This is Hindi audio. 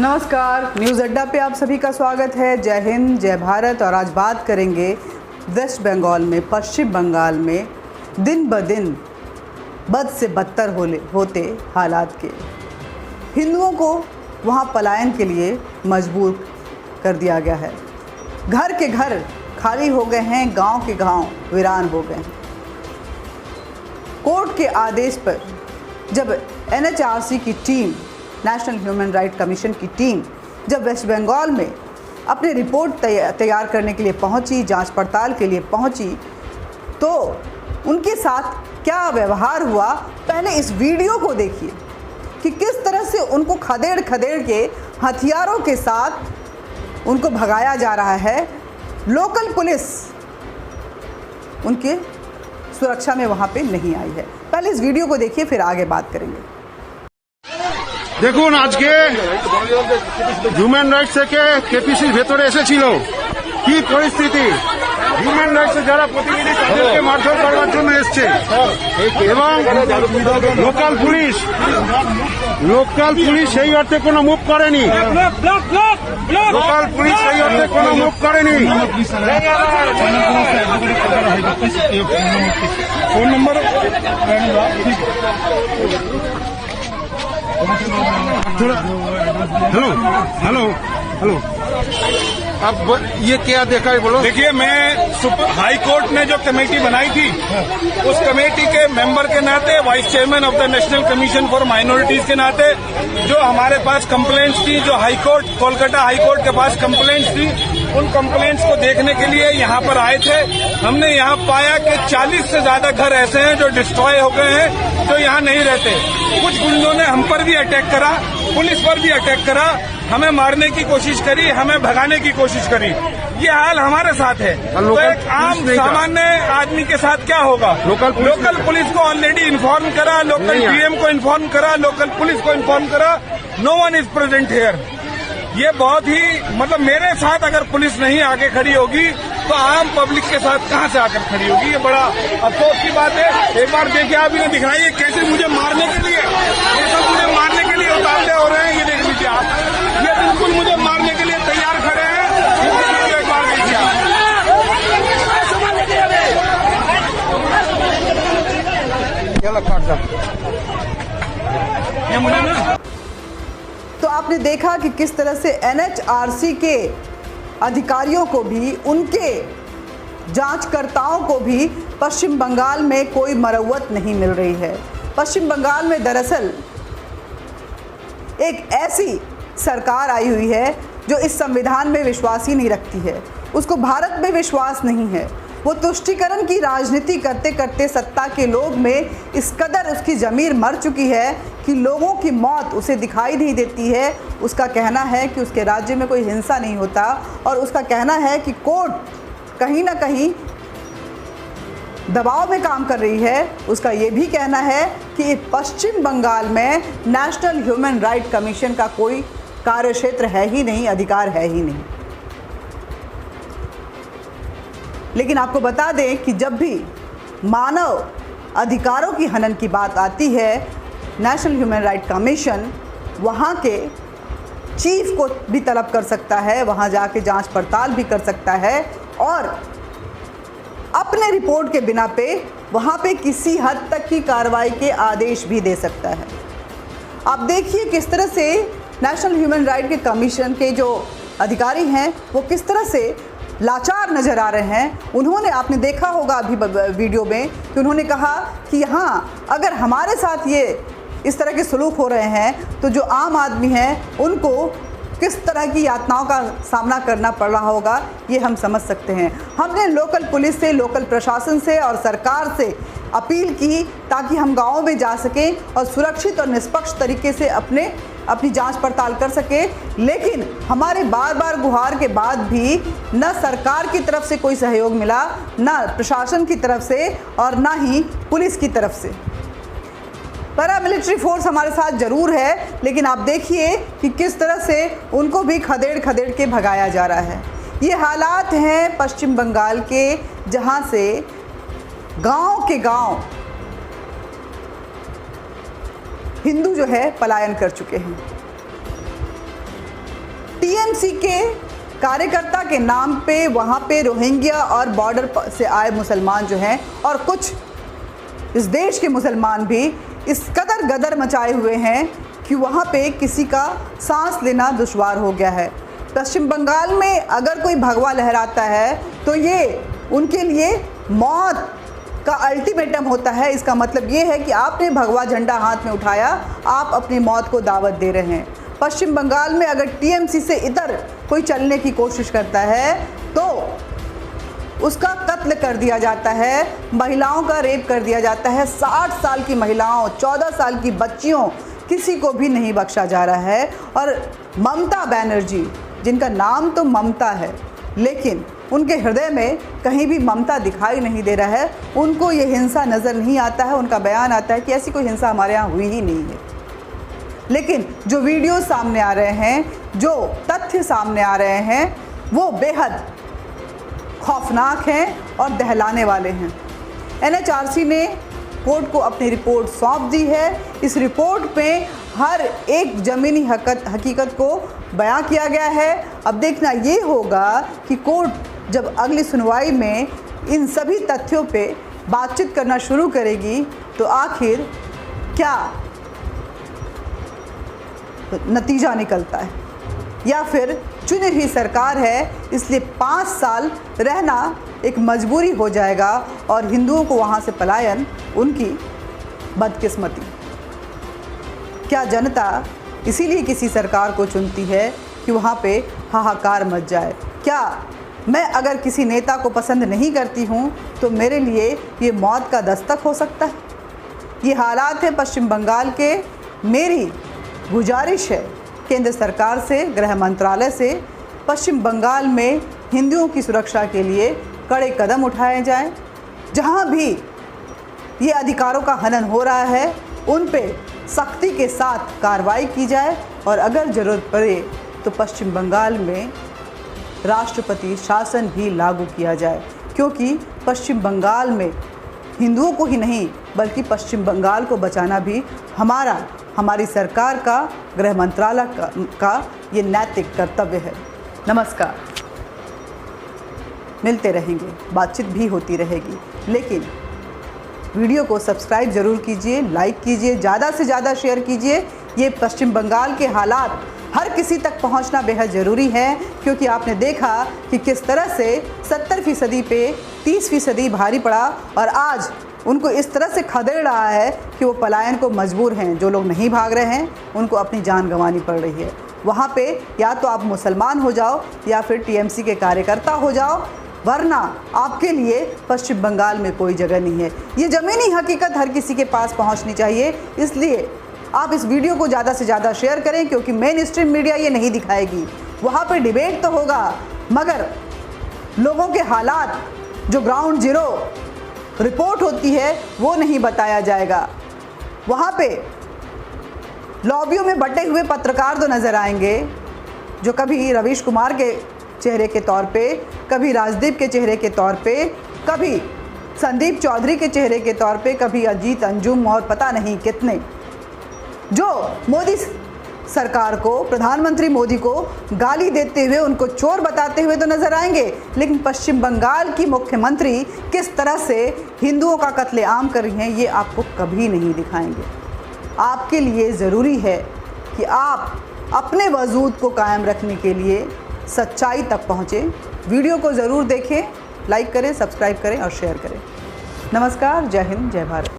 नमस्कार, न्यूज़ अड्डा पे आप सभी का स्वागत है। जय हिंद, जय भारत। और आज बात करेंगे वेस्ट बंगाल में, पश्चिम बंगाल में दिन ब दिन बद से बदतर होते हालात के। हिंदुओं को वहाँ पलायन के लिए मजबूर कर दिया गया है। घर के घर खाली हो गए हैं, गांव के गांव वीरान हो गए हैं। कोर्ट के आदेश पर जब NHRC की team, national human right commission की टीम जब वेस्ट बंगाल में अपनी रिपोर्ट तैयार करने के लिए पहुंची, जांच पड़ताल के लिए पहुंची, तो उनके साथ क्या व्यवहार हुआ, पहले इस वीडियो को देखिए कि किस तरह से उनको खदेड़ खदेड़ के हथियारों के साथ उनको भगाया जा रहा है। लोकल पुलिस उनके सुरक्षा में वहाँ पे नहीं आई है। पहले इस वीडियो को देखिए, फिर आगे बात करेंगे। দেখুন, আজকে হিউম্যান রাইটস থেকে কেপিসির ভেতরে এসেছিল, কি পরিস্থিতি। হিউম্যান রাইটসে যারা প্রতিনিধি তাদেরকে মারধর করার জন্য এসছে এবং লোকাল পুলিশ সেই অর্থে কোনো মুভ করেনি। লোকাল পুলিশ সেই অর্থে কোনো মুভ করেনি। ফোন নম্বর हेलो अब ये क्या देखा है बोलो। देखिए, मैं हाई कोर्ट ने जो कमेटी बनाई थी, उस कमेटी के मेंबर के नाते, vice chairman of the national commission for minorities के नाते, जो हमारे पास कंप्लेंट्स थी, जो high court, Kolkata high court के पास कंप्लेंट्स थी, उन कंप्लेंट्स को देखने के लिए यहाँ पर आए थे। हमने यहाँ पाया कि 40 से ज्यादा घर ऐसे हैं जो डिस्ट्रॉय हो गए हैं, जो यहाँ नहीं रहते। कुछ गुंडों ने हम पर भी अटैक करा, पुलिस पर भी अटैक करा, हमें मारने की कोशिश करी, हमें भगाने की कोशिश करी। ये हाल हमारे साथ है, तो एक आम सामान्य आदमी के साथ क्या होगा। लोकल पुलिस को ऑलरेडी इन्फॉर्म करा, लोकल DM को इन्फॉर्म करा, लोकल पुलिस को इन्फॉर्म करा, no one is present here. ये बहुत ही मेरे साथ अगर पुलिस नहीं आके खड़ी होगी तो आम पब्लिक के साथ कहां से आकर खड़ी होगी। ये बड़ा अफसोस की बात है। एक बार देखिए, आप इन्हें दिखाइए कैसे मुझे मारने के लिए, ये सब मुझे मारने के लिए उतावले हो रहे हैं। ये देख लीजिए आप, ये बिल्कुल मुझे मारने के लिए तैयार खड़े हैं। एक बार देखिए ये मुझे ना। तो आपने देखा कि किस तरह से NHRC के अधिकारियों को भी, उनके जांचकर्ताओं को भी पश्चिम बंगाल में कोई मरम्मत नहीं मिल रही है। पश्चिम बंगाल में दरअसल एक ऐसी सरकार आई हुई है जो इस संविधान में विश्वास ही नहीं रखती है, उसको भारत में विश्वास नहीं है। वो तुष्टीकरण की राजनीति करते करते सत्ता के लोभ में इस कदर उसकी ज़मीर मर चुकी है कि लोगों की मौत उसे दिखाई नहीं देती है। उसका कहना है कि उसके राज्य में कोई हिंसा नहीं होता, और उसका कहना है कि कोर्ट कहीं ना कहीं दबाव में काम कर रही है। उसका ये भी कहना है कि पश्चिम बंगाल में नेशनल ह्यूमन राइट कमीशन का कोई कार्यक्षेत्र है ही नहीं, अधिकार है ही नहीं। लेकिन आपको बता दें कि जब भी मानव अधिकारों की हनन की बात आती है, नेशनल ह्यूमन राइट कमीशन वहाँ के चीफ को भी तलब कर सकता है, वहाँ जाके जांच पड़ताल भी कर सकता है, और अपने रिपोर्ट के बिना पे वहाँ पे किसी हद तक की कार्रवाई के आदेश भी दे सकता है। आप देखिए किस तरह से नेशनल ह्यूमन राइट के कमीशन के जो अधिकारी हैं वो किस तरह से लाचार नज़र आ रहे हैं। उन्होंने, आपने देखा होगा अभी वीडियो में कि उन्होंने कहा कि यहाँ अगर हमारे साथ ये इस तरह के सलूक हो रहे हैं तो जो आम आदमी हैं उनको किस तरह की यातनाओं का सामना करना पड़ रहा होगा, ये हम समझ सकते हैं। हमने लोकल पुलिस से, लोकल प्रशासन से और सरकार से अपील की ताकि हम गाँवों में जा सकें और सुरक्षित और निष्पक्ष तरीके से अपनी जांच पड़ताल कर सके। लेकिन हमारे बार बार गुहार के बाद भी न सरकार की तरफ से कोई सहयोग मिला, न प्रशासन की तरफ से, और न ही पुलिस की तरफ से। पैरामिलिट्री फोर्स हमारे साथ ज़रूर है, लेकिन आप देखिए कि किस तरह से उनको भी खदेड़ खदेड़ के भगाया जा रहा है। ये हालात हैं पश्चिम बंगाल के, जहाँ से गांव के गांव हिंदू जो है पलायन कर चुके हैं। टीएमसी के कार्यकर्ता के नाम पे वहाँ पे रोहिंग्या और बॉर्डर से आए मुसलमान जो हैं और कुछ इस देश के मुसलमान भी इस कदर गदर मचाए हुए हैं कि वहाँ पे किसी का सांस लेना दुश्वार हो गया है। पश्चिम बंगाल में अगर कोई भगवा लहराता है तो ये उनके लिए मौत का अल्टीमेटम होता है। इसका मतलब ये है कि आपने भगवा झंडा हाथ में उठाया, आप अपनी मौत को दावत दे रहे हैं। पश्चिम बंगाल में अगर टीएमसी से इधर कोई चलने की कोशिश करता है तो उसका कत्ल कर दिया जाता है, महिलाओं का रेप कर दिया जाता है। 60 साल की महिलाओं, 14 साल की बच्चियों, किसी को भी नहीं बख्शा जा रहा है। और ममता बनर्जी, जिनका नाम तो ममता है लेकिन उनके हृदय में कहीं भी ममता दिखाई नहीं दे रहा है। उनको ये हिंसा नज़र नहीं आता है। उनका बयान आता है कि ऐसी कोई हिंसा हमारे यहाँ हुई ही नहीं है। लेकिन जो वीडियो सामने आ रहे हैं, जो तथ्य सामने आ रहे हैं, वो बेहद खौफनाक हैं और दहलाने वाले हैं। एनएचआरसी ने कोर्ट को अपनी रिपोर्ट सौंप दी है। इस रिपोर्ट पे हर एक ज़मीनी हकीकत को बयां किया गया है। अब देखना ये होगा कि कोर्ट जब अगली सुनवाई में इन सभी तथ्यों पे बातचीत करना शुरू करेगी तो आखिर क्या नतीजा निकलता है, या फिर चुनी हुई सरकार है इसलिए 5 साल रहना एक मजबूरी हो जाएगा और हिंदुओं को वहाँ से पलायन उनकी बदकिस्मती। क्या जनता इसीलिए किसी सरकार को चुनती है कि वहाँ पे हाहाकार मच जाए? क्या मैं अगर किसी नेता को पसंद नहीं करती हूँ तो मेरे लिए ये मौत का दस्तक हो सकता है? ये हालात हैं पश्चिम बंगाल के। मेरी गुजारिश है केंद्र सरकार से, गृह मंत्रालय से, पश्चिम बंगाल में हिंदुओं की सुरक्षा के लिए कड़े कदम उठाए जाएं। जहां भी ये अधिकारों का हनन हो रहा है उन पे सख्ती के साथ कार्रवाई की जाए और अगर ज़रूरत पड़े तो पश्चिम बंगाल में राष्ट्रपति शासन भी लागू किया जाए, क्योंकि पश्चिम बंगाल में हिंदुओं को ही नहीं बल्कि पश्चिम बंगाल को बचाना भी हमारी सरकार का, गृह मंत्रालय का ये नैतिक कर्तव्य है। नमस्कार। मिलते रहेंगे, बातचीत भी होती रहेगी, लेकिन वीडियो को सब्सक्राइब ज़रूर कीजिए, लाइक कीजिए, ज़्यादा से ज़्यादा शेयर कीजिए। ये पश्चिम बंगाल के हालात हर किसी तक पहुंचना बेहद ज़रूरी है, क्योंकि आपने देखा कि किस तरह से 70% पे 30% भारी पड़ा और आज उनको इस तरह से खदेड़ रहा है कि वो पलायन को मजबूर हैं। जो लोग नहीं भाग रहे हैं उनको अपनी जान गंवानी पड़ रही है। वहाँ पे या तो आप मुसलमान हो जाओ या फिर टीएमसी के कार्यकर्ता हो जाओ, वरना आपके लिए पश्चिम बंगाल में कोई जगह नहीं है। ये ज़मीनी हकीकत हर किसी के पास पहुँचनी चाहिए, इसलिए आप इस वीडियो को ज़्यादा से ज़्यादा शेयर करें, क्योंकि मेन स्ट्रीम मीडिया ये नहीं दिखाएगी। वहाँ पे डिबेट तो होगा मगर लोगों के हालात, जो ग्राउंड जीरो रिपोर्ट होती है, वो नहीं बताया जाएगा। वहाँ पे लॉबियों में बटे हुए पत्रकार तो नज़र आएंगे, जो कभी रवीश कुमार के चेहरे के तौर पे, कभी राजदीप के चेहरे के तौर पे, कभी संदीप चौधरी के चेहरे के तौर पे, कभी अजीत अंजुम और पता नहीं कितने, जो मोदी सरकार को, प्रधानमंत्री मोदी को गाली देते हुए, उनको चोर बताते हुए तो नजर आएंगे। लेकिन पश्चिम बंगाल की मुख्यमंत्री किस तरह से हिंदुओं का कत्लेआम कर रही हैं ये आपको कभी नहीं दिखाएंगे। आपके लिए ज़रूरी है कि आप अपने वजूद को कायम रखने के लिए सच्चाई तक पहुँचें। वीडियो को ज़रूर देखें, लाइक करें, सब्सक्राइब करें और शेयर करें। नमस्कार, जय हिंद, जय भारत।